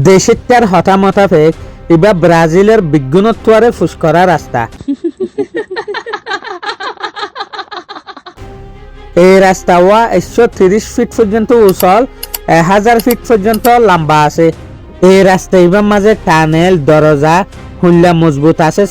দেশের হতামতাফেক এবার ব্রাজিলের বিজ্ঞানত্বরে ফুস করা রাস্তা। এই রাস্তা 130 ফিট পর্যন্ত উচল, 1000 ফিট পর্যন্ত লম্বা আছে। এই রাস্তা এবার মাঝে টানেল দরজা হুল্লা মজবুত আছে।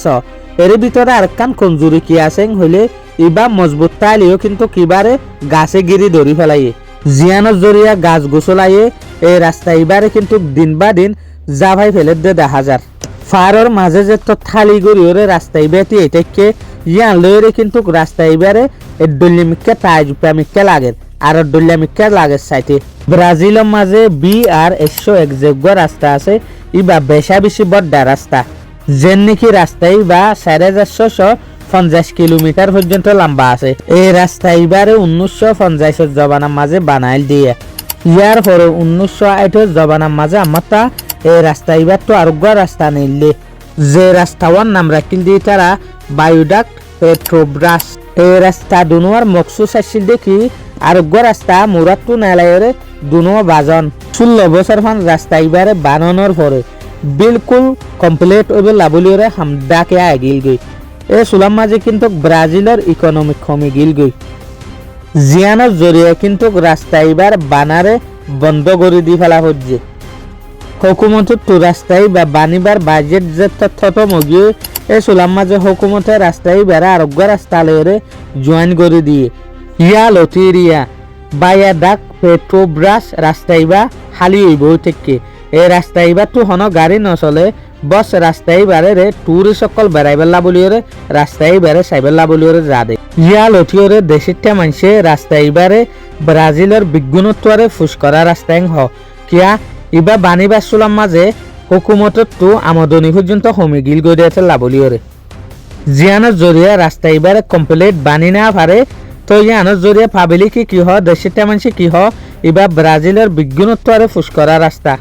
এর ভিতরে আরেকখান কমজোরি কি আছে হইলে এবার মজবুত তাইলেও কিন্তু কিবারে গাছে গিরি ধরি ফেলাইয়ে জিয়ানোর জরিয়া গাছ গোছলাইয়ে এই রাস্তা এবারে কিন্তু দিন বা দিন জাভাই ফেলে দিয়ে দেখা যার ফারর মাঝে যে তো থালি গড়িওরে রাস্তা এবারে এটাকে ইয়ান লইরে কিন্তু রাস্তা এবারে ডলিমিকা তাইজুপা মিকা লাগে আর ডলিমিকা লাগে সাইটে। ব্রাজিলের মাঝে BR 101 যোগ্য রাস্তা আছে, ইবা বেশা বেশি বড় রাস্তা যেন নাকি রাস্তায় বা 4,450 কিলোমিটার পর্যন্ত লম্বা আছে। এই রাস্তা এবারে 1950 জবানার মাঝে বানাইল দিয়ে ইয়ার পরে 1960 জবানার মাঝে আমারটা এই রাস্তা এবার তো আরোগ্য রাস্তা নিলে যে রাস্তাওয়ার নাম রাখিল দিয়ে তারা বায়োডাক্ট পেট্রোব্রাস। এই রাস্তা দুনোয়ার মকসুস আসছিল দেখি আরোগ্য রাস্তা মুরাত্তু নালায়রে দুনো বাজন 16 বছর ফান রাস্তা এবারে বানানোর পরে বিলকুল কমপ্লিট ওবে লাবলিওরে হামদাকে আগিল গই। এই সুলাম মাঝে কিন্তু ব্রাজিলের ইকোনমিক কমে গিল গই জিয়ানোর জরিয়ে কিন্তু রাস্তা এবার বানারে বন্ধ করে দি ফেলা হচ্ছে। হুকুমতের তো রাস্তায় বা বানিবার বাজেট যে তথ্য মগিয়ে এই সুলাম মাঝে হুকুমতের রাস্তায় বেড়া আরোগ্য রাস্তা লয়রে জয়েন করে দিয়ে ইয়া লতিরিয়া বায়া ডাক পেট্রোব্রাস রাস্তায় বা হালি হইব থেকে এই রাস্তায় বা তো হন গাড়ি নচলে বস রাস্তায় বারে রে টুরিস্ট সকল বেড়াইবেলা বলিওরে রাস্তায় বেড়ে সাইবেলা বলিওরে যা দে ইয়া লথিওরে দেশেরটা মানুষে রাস্তায় বারে ব্রাজিলের বিজ্ঞানত্বরে ফুস করা রাস্তায় হ কিয়া ইবা বানিবার সুলাম মাঝে হুকুমতত তো আমদনি পর্যন্ত কমে গিল গই দিয়েছে লাবলিওরে জিয়ানোর জরিয়া রাস্তা এবারে কমপ্লিট বানি না পারে তো ইয়ানোর জরিয়া পাবলিক কি হ দেশেরটা মানুষে কি হ এবার ব্রাজিলের বিজ্ঞানত্বরে ফুস করা রাস্তা।